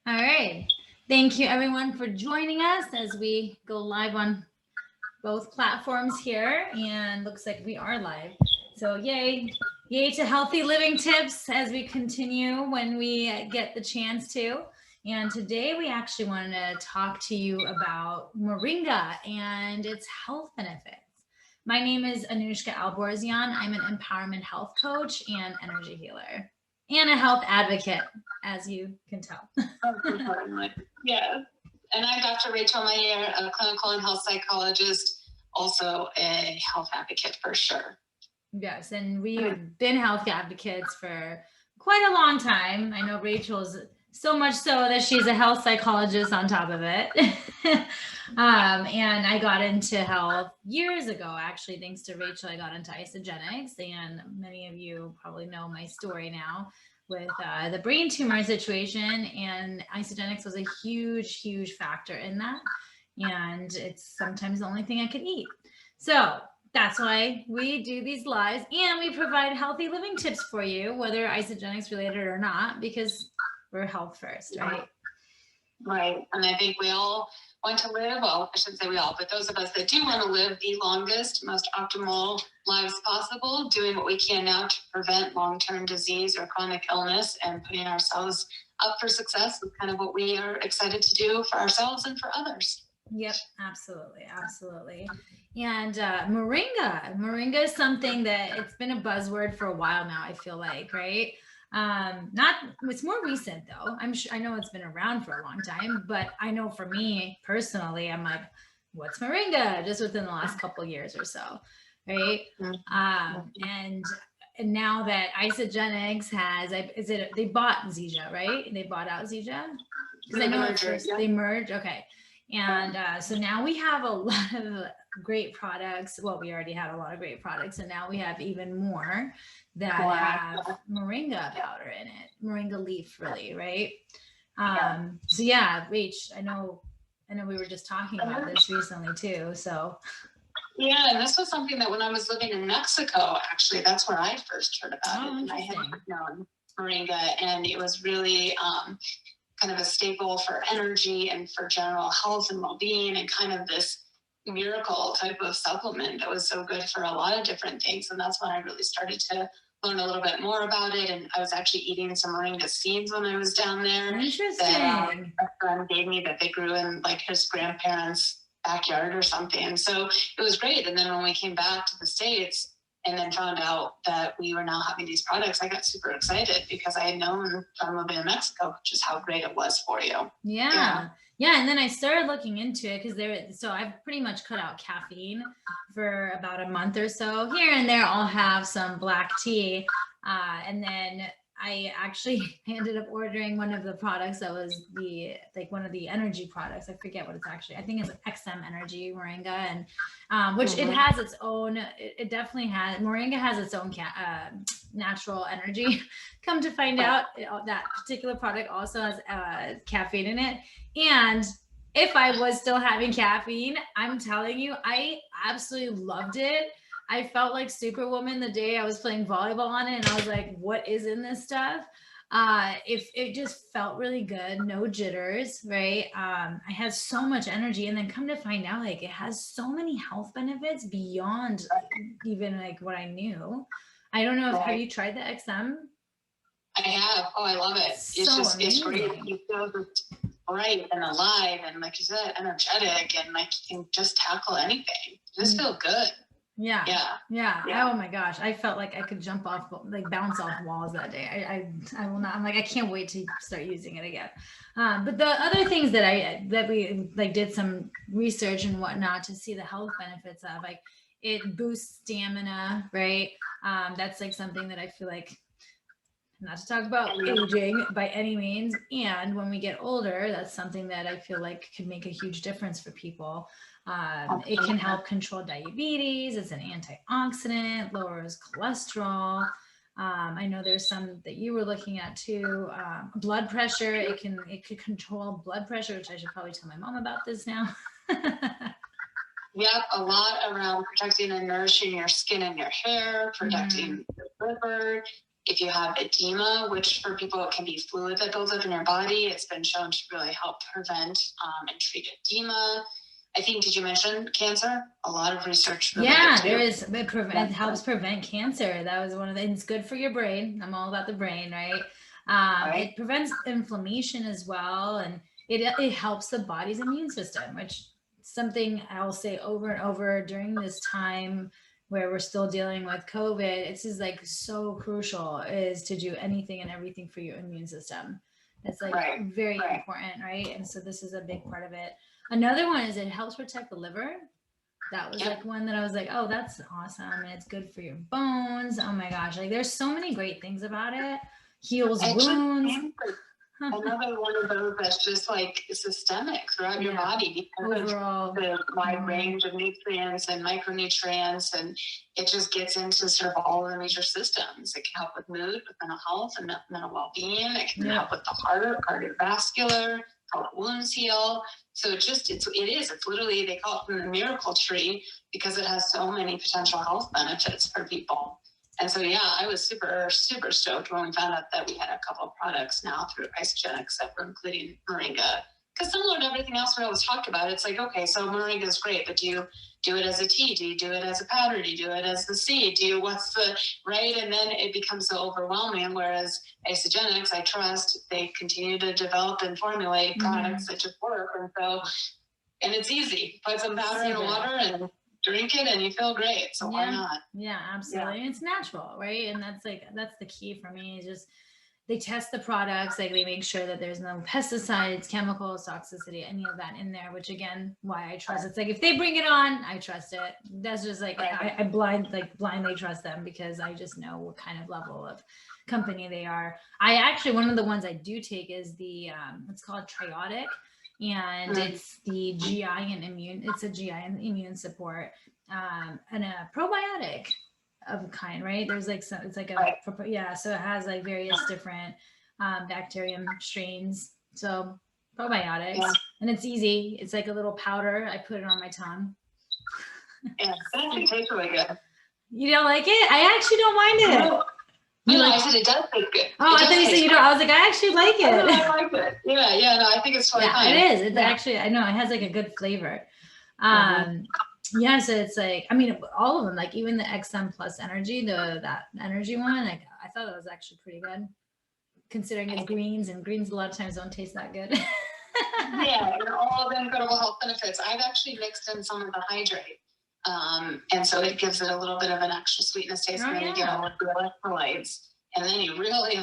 All right. Thank you everyone for joining us as we go live on both platforms here, and looks like we are live. So yay to healthy living tips as we continue when we get the chance to. And today we actually wanted to talk to you about moringa and its health benefits. My name is Anuschka Alborzian. I'm an empowerment health coach and energy healer and a health advocate, as you can tell. Yeah. And I'm Dr. Rachael and Meir, a clinical and health psychologist, also a health advocate for sure. Yes, and we've been health advocates for quite a long time. I know Rachel's so much so that she's a health psychologist on top of it. And I got into health years ago, actually, thanks to Rachel. I got into isogenics, and many of you probably know my story now with the brain tumor situation, and isogenics was a huge factor in that. And it's sometimes the only thing I could eat. So that's why we do these lives, and we provide healthy living tips for you, whether isogenics related or not, because we're health first, right? Right. And I think we all want to live, well, I shouldn't say we all, but those of us that do want to live the longest, most optimal lives possible, doing what we can now to prevent long-term disease or chronic illness and putting ourselves up for success is kind of what we are excited to do for ourselves and for others. Yep, absolutely. And moringa is something that it's been a buzzword for a while now, I feel like, right? It's more recent though. I know it's been around for a long time, but I know for me personally, I'm like, what's moringa? Just within the last couple of years or so, right? And now that isogenics they bought Zija, right? They bought out Zija, because I know at first they merged. Okay. And so now we have a lot of great products. Well, we already had a lot of great products, and now we have even more that have moringa powder in it, moringa leaf, really, right? So yeah, Rach, I know we were just talking about this recently too. So yeah, and this was something that when I was living in Mexico, actually, that's where I first heard about it. And I had known moringa, and it was really kind of a staple for energy and for general health and well-being, and kind of this miracle type of supplement that was so good for a lot of different things. And that's when I really started to learn a little bit more about it. And I was actually eating some moringa seeds when I was down there. Interesting. That a friend gave me that they grew in like his grandparents' backyard or something. And so it was great. And then when we came back to the States and then found out that we were now having these products, I got super excited because I had known from living in Mexico just how great it was for you. Yeah. And then I started looking into it so I've pretty much cut out caffeine for about a month or so. Here and there, I'll have some black tea. And then I actually ended up ordering one of the products that was one of the energy products. I forget what it's actually. I think it's XM Energy Moringa, and which it has its own. It definitely has. Moringa has its own natural energy. Come to find out, that particular product also has caffeine in it. And if I was still having caffeine, I'm telling you, I absolutely loved it. I felt like Superwoman the day I was playing volleyball on it, and I was like, what is in this stuff? If it just felt really good, no jitters, right? I had so much energy, and then come to find out, like, it has so many health benefits beyond even like what I knew. I don't know if have you tried the XM? I have. Oh, I love it. It's great. You feel just bright and alive, and like you said, energetic, and like you can just tackle anything. You just feel good. Yeah. Oh my gosh, I felt like I could jump off, like bounce off walls that day. I will not. I'm like, I can't wait to start using it again. But the other things that we like did some research and whatnot to see the health benefits of, like it boosts stamina, right? That's like something that I feel like, not to talk about aging by any means. And when we get older, that's something that I feel like could make a huge difference for people. It can help control diabetes. It's an antioxidant, lowers cholesterol. I know there's some that you were looking at too. Blood pressure. It could control blood pressure, which I should probably tell my mom about this now. Yep, a lot around protecting and nourishing your skin and your hair, protecting your liver. If you have edema, which for people it can be fluid that builds up in your body, it's been shown to really help prevent and treat edema. I think, did you mention cancer? A lot of research. Yeah, there is. It helps prevent cancer. That was one of the, it's good for your brain. I'm all about the brain, right? It prevents inflammation as well. And it helps the body's immune system, which something I'll say over and over during this time where we're still dealing with COVID. It's just like so crucial is to do anything and everything for your immune system. It's like very important, right? And so this is a big part of it. Another one is it helps protect the liver. That was like one that I was like, oh, that's awesome. And it's good for your bones. Oh my gosh. Like there's so many great things about it. Heals wounds. Another one of those that's just like systemic throughout your body because of the wide range of nutrients and micronutrients, and it just gets into sort of all of the major systems. It can help with mood, with mental health and mental well-being. It can help with the heart, cardiovascular, help wounds heal. So it's literally, they call it the miracle tree because it has so many potential health benefits for people. And so, yeah, I was super, super stoked when we found out that we had a couple of products now through Isagenix that were including Moringa. Because similar to everything else we always talk about, it's like, okay, so Moringa is great, but do you do it as a tea? Do you do it as a powder? Do you do it as the seed? Right? And then it becomes so overwhelming. Whereas Isagenix, I trust, they continue to develop and formulate products that just work. And it's easy. Put some powder in water and drink it and you feel great. So why not? Yeah, absolutely. And it's natural, right? And that's the key for me is just they test the products, like they make sure that there's no pesticides, chemicals, toxicity, any of that in there, which again, why I trust. It's like if they bring it on, I trust it. That's just like I blindly trust them because I just know what kind of level of company they are. I actually, one of the ones I do take is the it's called Triotic. And it's the GI and immune support, and a probiotic of a kind, right? There's like some, it's like so it has like various different bacterium strains. So probiotics, and it's easy. It's like a little powder. I put it on my tongue. Yeah, it actually tastes really good. You don't like it? I actually don't mind it. No. I said it does taste good. Oh, I thought you said you don't. I was like, I actually like it. I like it. Yeah, no, I think it's totally fine. It is. It's actually, I know it has like a good flavor. Yeah, so it's like, I mean, all of them, like even the XM Plus Energy, that energy one, like I thought it was actually pretty good, considering it's greens, and greens a lot of times don't taste that good. Yeah, and all the incredible health benefits. I've actually mixed in some of the hydrate. And so it gives it a little bit of an extra sweetness taste, and then you get all of the electrolytes, and then you really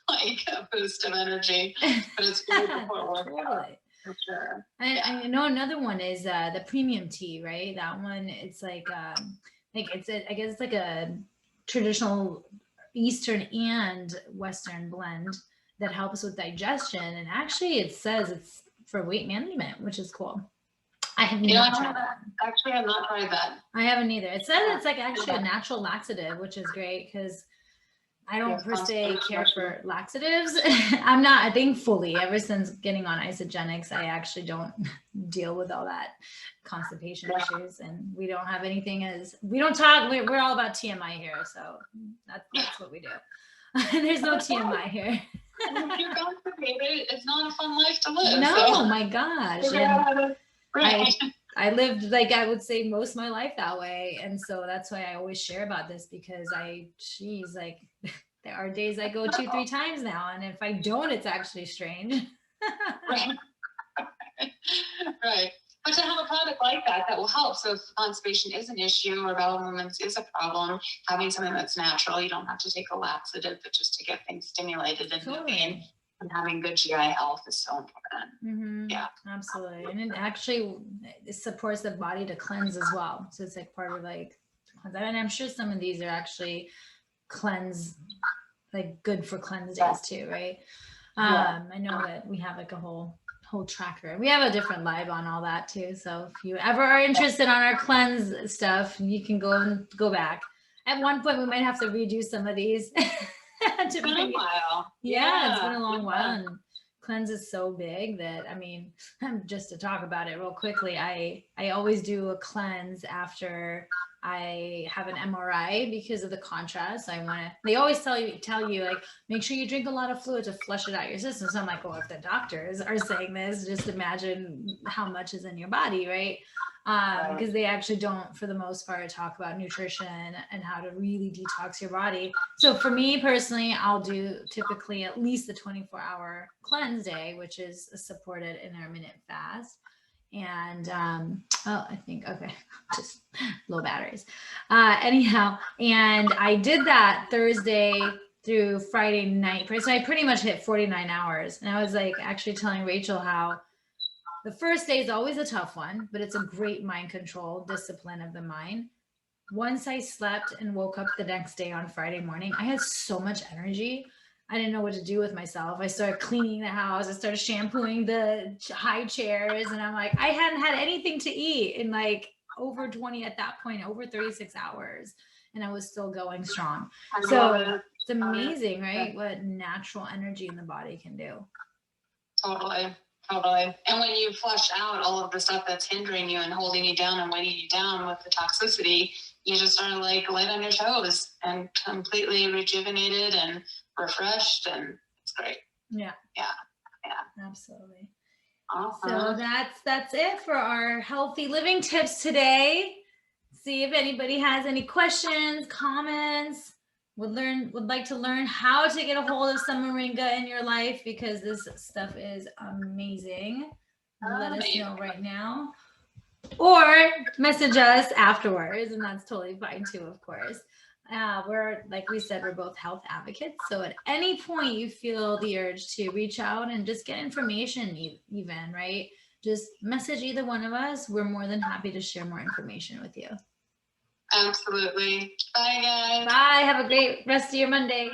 like a boost of energy. But it's good before workout, for sure. I know another one is the premium tea, right? That one, it's like it's I guess it's like a traditional Eastern and Western blend that helps with digestion, and actually it says it's for weight management, which is cool. I have not tried that. Actually, I've not tried that. I haven't either. It says it's like actually a natural laxative, which is great because I don't per se care for laxatives. I think fully ever since getting on Isagenix, I actually don't deal with all that constipation issues, and we don't have anything we don't talk. We're all about TMI here. So that's what we do. There's no TMI here. If you're constipated, it's not a fun life to live. No, my gosh. I lived, like I would say, most of my life that way. And so that's why I always share about this, because there are days I go 2-3 times now. And if I don't, it's actually strange. Right. But to have a product like that will help. So if constipation is an issue or bowel movements is a problem, having something that's natural, you don't have to take a laxative, but just to get things stimulated and moving. And having good GI health is so important. Mm-hmm. Yeah, absolutely. And it actually supports the body to cleanse as well. So it's like part of like, and I'm sure some of these are actually good for cleanse days too, right? I know that we have like a whole tracker. We have a different live on all that too. So if you ever are interested on our cleanse stuff, you can go back. At one point, we might have to redo some of these. It's been a while. Yeah, it's been a long while, and cleanse is so big that, I mean, just to talk about it real quickly, I always do a cleanse after I have an MRI because of the contrast. They always tell you like, make sure you drink a lot of fluid to flush it out your system. So I'm like, well, if the doctors are saying this, just imagine how much is in your body, right? Because they actually don't, for the most part, talk about nutrition and how to really detox your body. So for me personally, I'll do typically at least a 24-hour cleanse day, which is a supported intermittent fast. And I think, okay, just low batteries. Anyhow, and I did that Thursday through Friday night. So I pretty much hit 49 hours. And I was like actually telling Rachel how the first day is always a tough one, but it's a great mind control discipline of the mind. Once I slept and woke up the next day on Friday morning, I had so much energy. I didn't know what to do with myself. I started cleaning the house. I started shampooing the high chairs. And I'm like, I hadn't had anything to eat in like over 36 hours. And I was still going strong. So it's amazing, right? What natural energy in the body can do. Totally. And when you flush out all of the stuff that's hindering you and holding you down and weighting you down with the toxicity, you just are like light on your toes and completely rejuvenated and refreshed, and it's great. Yeah. Absolutely. Awesome. So that's it for our healthy living tips today. See if anybody has any questions, comments, would like to learn how to get a hold of some moringa in your life, because this stuff is amazing. Let us know right now, or message us afterwards, and that's totally fine too, of course. We're, like we said, we're both health advocates. So at any point you feel the urge to reach out and just get information, even, right? Just message either one of us. We're more than happy to share more information with you. Absolutely. Bye, guys. Bye. Have a great rest of your Monday.